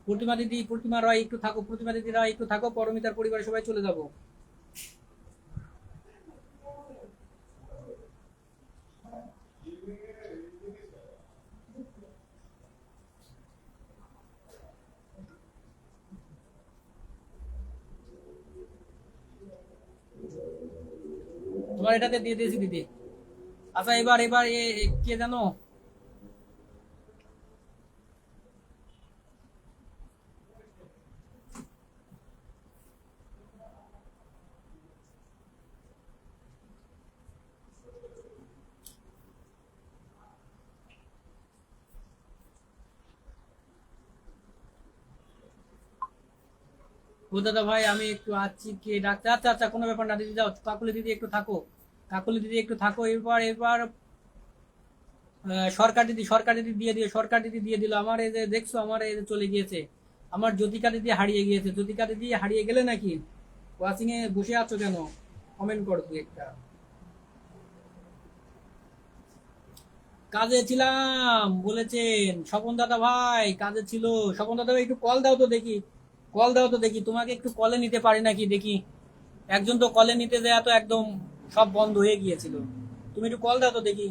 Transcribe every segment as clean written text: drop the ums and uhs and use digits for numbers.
প্রতিমা দিদি, প্রতিমা রয় একটু থাকো, প্রতিমা দিদি রয় একটু থাকো, পরমিতার পরিবারের সবাই চলে যাবো। তোমার এটাতে দিয়ে দিয়েছি দিদি। আচ্ছা এবার এবার কে জানো? ও দাদা ভাই আমি একটু আছি, কে ডাকতে? আচ্ছা আচ্ছা, কোনো ব্যাপার না দিদি, যাও কাকুলি দিদি একটু থাকো, কাকুলি দিদি একটু থাকো। এবার এবার সরকার দিদি, সরকার দিদি দিয়ে দিও, সরকার দিদি দিয়ে দিল। আমার এই যে দেখছো, আমার এই যে চলে গিয়েছে, আমার জ্যোতিকা দিদি হারিয়ে গিয়েছে। জ্যোতিকা দিদি হারিয়ে গেলে নাকি? ওয়াচিং এ বসে আছো কেন? কমেন্ট করো তুই একটা। কাজে ছিলাম বলেছেন স্বপন দাদা ভাই, কাজে ছিল। স্বপন দাদা ভাই একটু কল দাও তো দেখি, কল দাও তো দেখি, তোমাকে একটু কলে নিতে পারি নাকি দেখি। একজন তো কলে নিতে দেয়া তো একদম সব বন্ধ হয়ে গিয়েছিল। তুমি একটু কল দাও তো দেখি,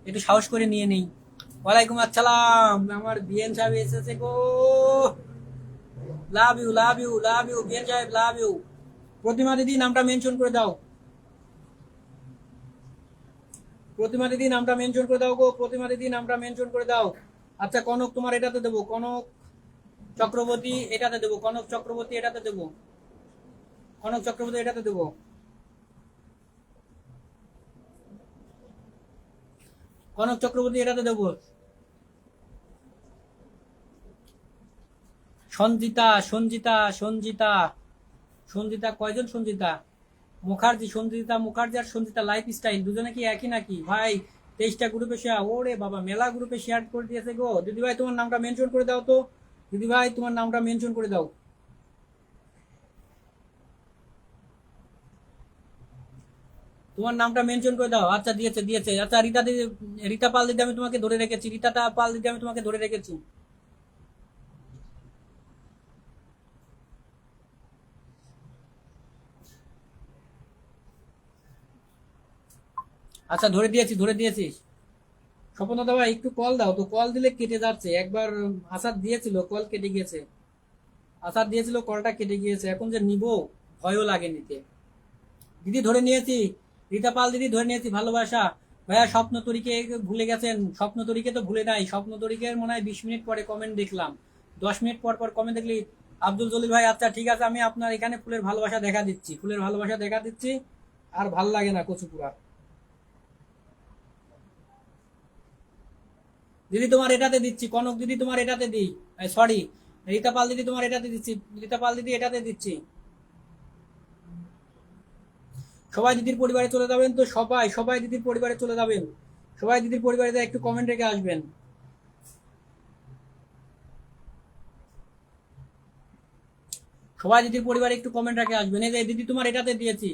একটু সাহস করে নিয়ে নেই। ওয়ালাইকুম আসসালাম, আমার বিএন সাহেব এসেছে গো। Love you, love you, love you BN সাহেব, লাভ ইউ। প্রতিমা দিদি নামটা মেনশন করে দাও, প্রতিমা দিদি নামটা মেনশন করে দাও গো, প্রতিমা দিদি নামটা মেনশন করে দাও। আচ্ছা কনক তোমার এটাতে দেবো, কনক চক্রবর্তী এটাতে দেবো, কনক চক্রবর্তী এটাতে দেবো, কনক চক্রবর্তী এটাতে দেবো, কনক চক্রবর্তী এটাতে দেবো। সঞ্জিতা, সঞ্জিতা, সঞ্জিতা, সঞ্জিতা কয়জন সঞ্জিতা? মুখার্জি, সঞ্জিতা মুখার্জি আর সঞ্জিতা লাইফ স্টাইল দুজনে কি একই নাকি ভাই? 23টা গ্রুপে শেয়ার, ওরে বাবা মেলা গ্রুপে শেয়ার করে দিয়েছে গো। দিদি ভাই তোমার নামটা মেনশন করে দাও তো, দিদি ভাই তোমার নামটা মেনশন করে দাও, তোমার নামটা মেনশন করে দাও। আচ্ছা দিয়েছে দিয়েছে। আচ্ছা রীতা দিদি, রীতা পাল দিদি আমি তোমাকে ধরে রেখেছি, রীতা পাল দিদি আমি তোমাকে ধরে রেখেছি। আচ্ছা ধরে দিয়েছি, ধরে দিয়েছি। স্বপন দাদা ভাই একটু কল দাও তো, কল দিলে কেটে যাচ্ছে। একবার আসাদ দিয়েছিল, কল কেটে গিয়েছে। আসাদ দিয়েছিল, কলটা কেটে গিয়েছে। এখন যে নিবো, ভয়ও লাগে নিতে। দিদি ধরে নিয়েছি, রীতা পাল দিদি ধরে নিয়েছি, ভালোবাসা। ভাইয়া স্বপ্ন তরীকে ভুলে গেছেন? স্বপ্ন তরীকে তো ভুলে নাই, স্বপ্ন তরীকের মনে হয় 20 মিনিট পরে কমেন্ট দেখলাম, 10 মিনিট পর পর কমেন্ট দেখলি। আব্দুল জলিল ভাই আচ্ছা ঠিক আছে, আমি আপনার এখানে ফুলের ভালোবাসা দেখা দিচ্ছি, ফুলের ভালোবাসা দেখা দিচ্ছি। আর ভাল লাগে না কচুপুরা। দিদি তোমার এটাতে দিচ্ছি, কনক দিদি তোমার এটাতে দিই, সরি রীতা পাল দিদি তোমার এটাতে দিচ্ছি, রীতা পাল দিদি এটাতে দিচ্ছি। সবাই দিদির পরিবারে চলে যাবেন তো, সবাই সবাই দিদির পরিবারে চলে যাবেন, সবাই দিদির পরিবারে একটু কমেন্ট রেখে আসবেন। সবাই দিদির পরিবারে একটু কমেন্ট রেখে আসবেন। এই যে দিদি তোমার এটাতে দিয়েছি,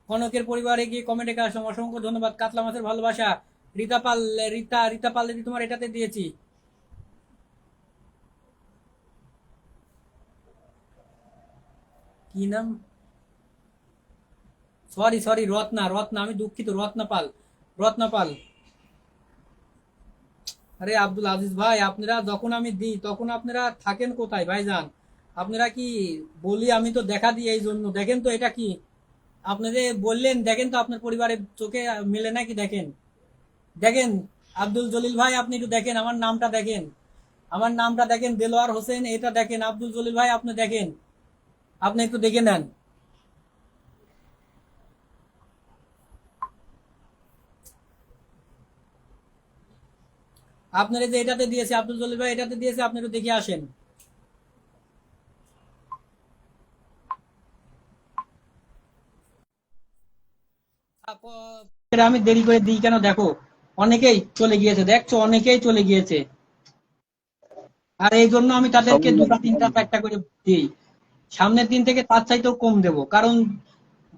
কনকের পরিবারে গিয়ে কমেন্ট রেখে আসলাম, অসংখ্য ধন্যবাদ। কাতলা মাছের ভালোবাসা, রীতা পাল, রীতা পাল দিদি তোমার এটাতে দিয়েছি। কি নাম? সরি সরি, রত্না, রত্না, আমি দুঃখিত, রত্না পাল, রত্না পাল। আরে আব্দুল আজিজ ভাই, আপনারা যখন আমি দিই তখন আপনারা থাকেন কোথায় ভাইজান? আপনারা কি বলি আমি তো দেখা দিই, এই জন্য দেখেন তো এটা কি, আপনি যে বললেন দেখেন তো আপনার পরিবারের চোখে মিলে নাকি, দেখেন, দেখেন। আব্দুল জলিল ভাই আপনি একটু দেখেন, আমার নামটা দেখেন, আমার নামটা দেখেন, দেলোয়ার হোসেন এটা দেখেন। আব্দুল জলিল ভাই আপনি দেখেন, আপনি একটু দেখে নেন। আপনার এই যে এটাতে দিয়েছে আব্দুল জলিল ভাই, এটাতে দিয়েছে, আপনি একটু দেখে আসেন। আমি দেরি করে দিই কেন দেখো, অনেকেই চলে গিয়েছে, দেখছো অনেকেই চলে গিয়েছে। আর এই জন্য আমি তাদেরকে দুটা তিনটা চারটা করে দিই। সামনের দিন থেকে তার চাইতেও কম দেবো, কারণ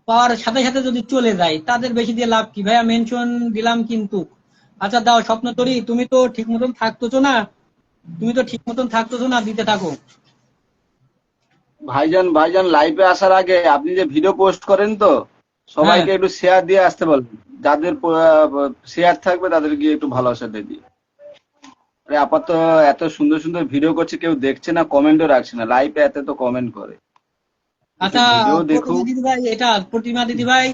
পাওয়ার সাথে সাথে যদি চলে যায় তাদের বেশি দিয়ে লাভ কি ভাইয়া? মেনশন দিলাম কিন্তু। আচ্ছা দাও স্বপ্ন তরী, তুমি তো ঠিক মতন থাকতেছো না, তুমি তো ঠিক মতন থাকতেছো না, দিতে থাকো। ভাইজান ভাইজান লাইভে আসার আগে আপনি যে ভিডিও পোস্ট করেন তো হ্যাঁ, সবাইকে একটু শেয়ার দিয়ে আসতে বলবেন। যাদের শেয়ার থাকবে তাদের গিয়ে একটু ভালোবাসা দিয়ে দিই। আরে আপাতত এত সুন্দর সুন্দর ভিডিও করছে, কেউ দেখছে না, কমেন্টও রাখছে না। লাইভে এত তো কমেন্ট করে, একটু আচ্ছা। ভিডিও প্রতিমা দেখুক। দিদি ভাই এটা, প্রতিমা দিদি ভাই,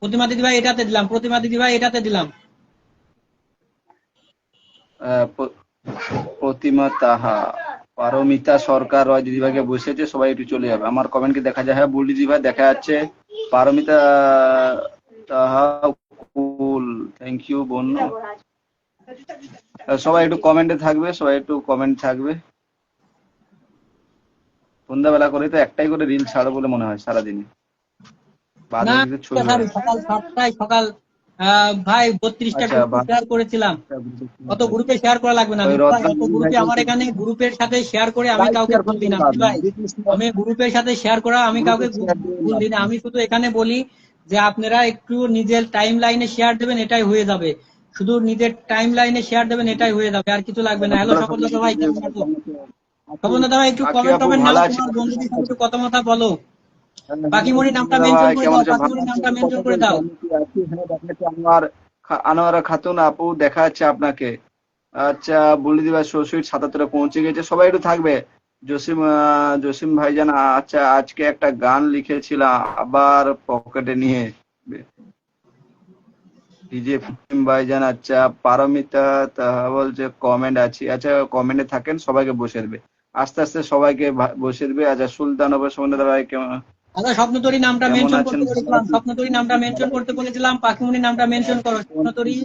প্রতিমা দিদি ভাই এটাতে দিলাম, প্রতিমা দিদি ভাই এটাতে দিলাম। প- প্রতিমা তাহা, পারমিতা সরকার রয় দিদিভাইকে বসেছে, সবাই একটু চলে যাবে। আমার কমেন্ট কি দেখা যায়? হ্যাঁ বুল দিদিভাই দেখা যাচ্ছে। পারমিতা তাহা, কুল, থ্যাংক ইউ বোন। সবাই একটু কমেন্টে থাকবে, সবাই একটু কমেন্ট থাকবে। সন্ধ্যাবেলা করে তো একটাই করে রিল ছাড়ো বলে মনে হয় সারাদিনে, বাদ না, বাকি তো ছবি হয়। সকাল 7টায়, সকাল ভাই 32টা আচ্ছা গ্রুপে শেয়ার করেছিলাম। অত গ্রুপে শেয়ার করা লাগবে না ওই দিদি ভাই, রত্না অত দিদি গ্রুপে ভাইকে আমার এখানে গ্রুপের সাথে শেয়ার করে আমি লাইক কাউকে শেয়ার ভুল করতে দিই না দিদি পারবেন। ভাই। আমি গ্রুপের সাথে শেয়ার করা, আমি কাউকে গ্রুপে শেয়ার দিয়ে ভুল লাভ দিই না। নেই। আমি শুধু এখানে বলি যে আপনারা একটু নিজের টাইম লাইনে শেয়ার দেবেন, এটাই হয়ে যাবে। শুধু নিজের টাইম লাইনে শেয়ার দেবেন, এটাই হয়ে যাবে, আর কিছু লাগবে না। হ্যালো স্বপন দাদা ভাই, কেমন আছো? স্বপন দাদা ভাই একটু বাকি কমেন্ট আপু টমেন্ট ভালো নাও, আছে? তোমার বন্ধুদের সাথে একটু কথা মথা বলো। পাখিমণির নামটা দাদা মেনশন ভাই করে কেমন দাও, আছে? ভালো পাখিমণির আছে? নামটা কথা মেনশন করে বলছি দাও। আমি কি আছি? হ্যাঁ দেখা যাচ্ছে আনোয়ারা খাতুন আপু দেখা যাচ্ছে আপনাকে। আচ্ছা বলি দিবা সুইট 77-এ পৌঁছে গেছে, সবাই একটু থাকবে। জসিম ভাইজান, আচ্ছা আজকে একটা গান লিখেছিলাম আবার পকেটে নিয়ে ডিজে ফিল্ম ভাইজান। আচ্ছা পারমিতা তাহা বলছে কমেন্ট আছে। আচ্ছা কমেন্টে থাকেন, সবাইকে বসে দেবে আস্তে আস্তে, সবাইকে বসে দেবে। আচ্ছা সুলতান ওপর সৌন্দর্য ভাই কেমন আচ্ছা, স্বপ্নতরী নামটা কেমন মেনশন আছেন? করতে ভালো বলেছিলাম, আছি। স্বপ্নতরী নামটা মেনশন করতে বলেছিলাম, পাখিমণির নামটা মেনশন করো, স্বপ্নতরী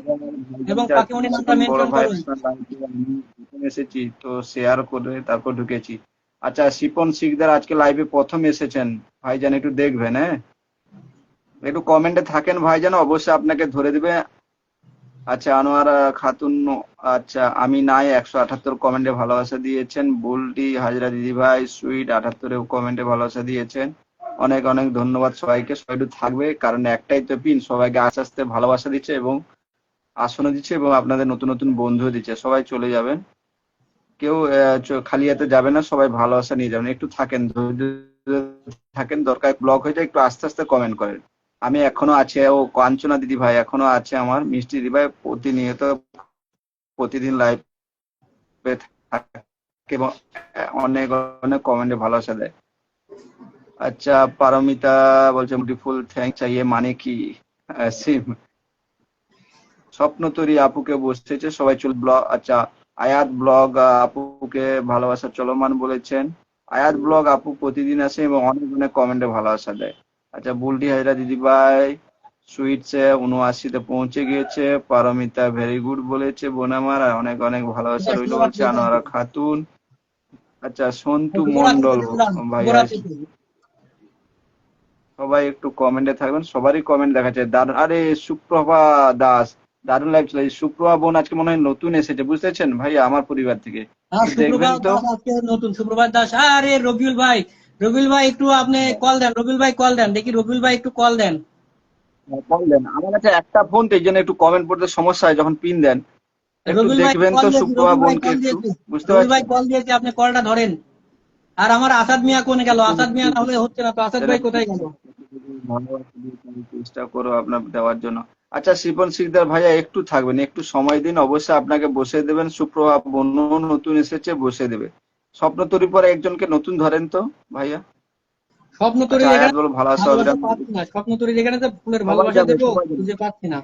এবং পাখিমণির নামটা শিপন বড় মেনশন ভাই করো। আপনার লাইভে আমি প্রথম এসেছি তো শেয়ার করে তারপর ঢুকেছি। আচ্ছা শিপন শিকদার আজকে লাইভে প্রথম এসেছেন, ভাইজান একটু দেখবেন। হ্যাঁ একটু কমেন্টে থাকেন ভাইজান, অবশ্যই আপনাকে ধরে দিবে। আচ্ছা আনোয়ারা খাতুন, আচ্ছা আমি নাই 178 কমেন্টে ভালোবাসা দিয়েছেন। বুলটি হাজরা দিদি ভাই সুইট 78 কমেন্টে ভালোবাসা দিয়েছেন। অনেক অনেক ধন্যবাদ সবাইকে। সবাই একটু থাকবে, কারণ একটাই তো পিন, সবাইকে আস্তে আস্তে ভালোবাসা দিচ্ছে এবং আসনও দিচ্ছে এবং আপনাদের নতুন নতুন বন্ধু দিচ্ছে। সবাই চলে যাবেন, কেউ খালি হাতে যাবে না, সবাই ভালোবাসা নিয়ে যাবেন। একটু থাকেন, ধৈর্য ধরে থাকেন, দরকার ব্লক হয়ে যায় একটু আস্তে আস্তে কমেন্ট করেন। আমি এখনো আছে, ও কাঞ্চনা দিদি ভাই এখনো আছে, আমার মিষ্টি দিদি ভাই প্রতিনিয়ত প্রতিদিন লাইভে থাকে এবং অনেক অনেক কমেন্টে ভালোবাসা দেয়। আচ্ছা পারমিতা বলছে বিউটিফুল থ্যাংক চাইয়ে মানে কি? সিম স্বপ্ন তৈরি আপুকে বসেছে, সবাই চল ব্লগ। আচ্ছা আয়াত ব্লগ আপুকে ভালোবাসা চলমান বলেছেন। আয়াত ব্লগ আপু প্রতিদিন আসে এবং অনেক অনেক কমেন্টে ভালোবাসা দেয়। আচ্ছা বুলটি হাজরা দিদি ভাই সুইটসে 79-তে পৌঁছে গিয়েছে। পারমিতা ভেরি গুড বলেছে বোন আমার, আর অনেক অনেক ভালোবাসা আচ্ছা, রইল বলছে শুভরাত্রি, থ্যাংক আনোয়ারা ইউ। খাতুন। আচ্ছা সন্তু শুভরাত্রি মন্ডল বলে দিলাম, ভাইয়া, শুভরাত্রি। সবাই একটু কমেন্টে থাকবেন, সবারই কমেন্ট দেখা যায়। দারুণ, আরে সুপ্রভা দাস দারুণ লাগছিল। এই সুপ্রভা বোন আজকে মনে হয় নতুন এসেছে, বুঝতেছেন ভাইয়া, আমার পরিবার থেকে। আর একটু দেখবেন সুপ্রভাত তো। দাস আজকে নতুন, সুপ্রভাত দাস। আরে রবিউল ভাই, রবিউল ভাই একটু আপনি কল দেন, রবিউল ভাই কল দেন, দেখি রবিউল ভাই একটু কল দেন। বললেন আমার কাছে একটা ফোন তো, এই জন্য একটু কমেন্ট পড়তে সমস্যা হয় যখন পিন দেন। একটু রবিউল ভাই দেখবেন কল তো দিয়েছি, সুপ্রভা রবিউল ভাই বোনকে কল একটু, দিয়েছি, বুঝতে রবিউল ভাই পারছেন? কল দিয়েছি, আপনি কলটা ধরেন। আর আমার আসাদ মিয়া কোনে গেল? একটু আসাদ মিয়া না হলে হচ্ছে না তো, আসাদ যারা ভাই কোথায় গেল? ভালোবাসা দিয়ে চেষ্টা করো আপনার দেওয়ার জন্য। আচ্ছা শিপন শিকদার ভাইয়া একটু থাকবেন, একটু সময় দিন, অবশ্যই আপনাকে বসে দেবেন। সুপ্রভা বোন নতুন এসেছে, বসে দেবে। স্বপ্ন তৈরি পরে একজনকে নতুন ধরেন তো ভাইয়া। স্বপ্ন আচ্ছা তরীর আয়াত এখানে বলো ভালো আছো ভালোবাসা অবিরাম। পাচ্ছি না, স্বপ্ন তরীর এখানে তো ফুলের সবাই ভালোবাসা যাবে, দেবো, সবাই যাবে। খুঁজে পাচ্ছি না।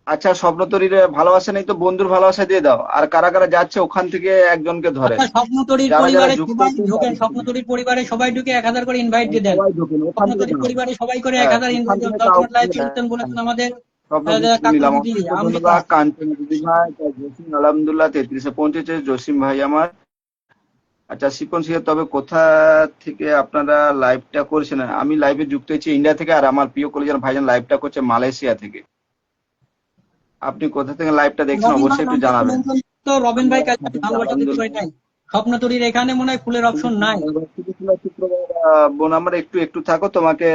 আচ্ছা স্বপ্ন তৈরির ভালোবাসা নেই তো বন্ধুর ভালোবাসা দিয়ে দাও। আর কারা কারা যাচ্ছে ওখান থেকে একজনকে ধরেন। আচ্ছা, স্বপ্ন তরীর যারা যারা পরিবারে যুক্ত সবাই হচ্ছেন ঢোকেন, তাদের স্বপ্ন থেকে। তরীর পরিবারে সবাই ঢুকে 1000 করে ইনভাইট দিয়ে দেন। সবাই ঢোকেন ওখান স্বপ্ন থেকে তরীর দাও। পরিবারে সবাই করে হ্যাঁ 1000 ওখান ইনভাইট দেন। থেকে দাও। যতজন লাইভ শুনছেন বলেছেন আমাদের স্বপ্ন তৈরি কাকু নিলাম দিদি অসংখ্য অমৃতা। ধন্যবাদ। কাঞ্চন দিদি ভাই জসিম আলহামদুলিল্লাহ 33-এ পৌঁছেছে জসিম ভাই আমার। আচ্ছা শিপন সিংহ, তবে কোথা থেকে আপনারা লাইভটা করছেন? আমি লাইভে যুক্ত হয়েছি ইন্ডিয়া থেকে, আর আমার প্রিয় কলিজার ভাইজান লাইভটা করছে মালয়েশিয়া থেকে। আপনি কোথা থেকে লাইভটা দেখছেন রবিন ভাই অবশ্যই একটু নামটা একটু জানাবেন। মেনশন তো, রবিন ভাই আমরা কাছে ভালোবাসা দিতে পারি আলহামদুলিল্লাহ। নাই। স্বপ্ন তরীর এখানে মনে হয় ফুলের অপশন নাই। বোন আমার একটু একটু থাকো, তোমাকে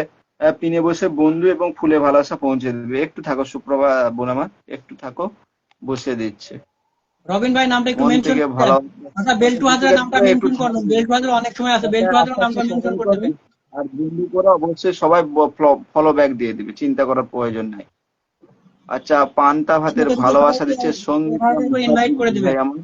পিনে বসে বন্ধু এবং ফুলে ভালোবাসা পৌঁছে দেবে। একটু থাকো সুপ্রভা বোন আমার, একটু থাকো, বসে দিচ্ছে। রবিন ভাই নামটা একটু মন মেনশন থেকে করে ভালো দেন। আচ্ছা বেল্টু হাজরা নামটা একটু মেনশন করবেন, বেল্টু হাজরা অনেক সময় আছে, বেল্টু হাজরা নামটা আস্তে মেনশন কমেন্ট করে করবেন দেবেন। আর বিন্দু করে অবশ্যই সবাই ফলো ব্যাক দিয়ে দিবে, চিন্তা করার প্রয়োজন নাই। আচ্ছা, পান্তা ভাতের ভালোবাসা দিচ্ছে সঙ্গীত ইনভাইট করে ভাই দিবেন। আমার।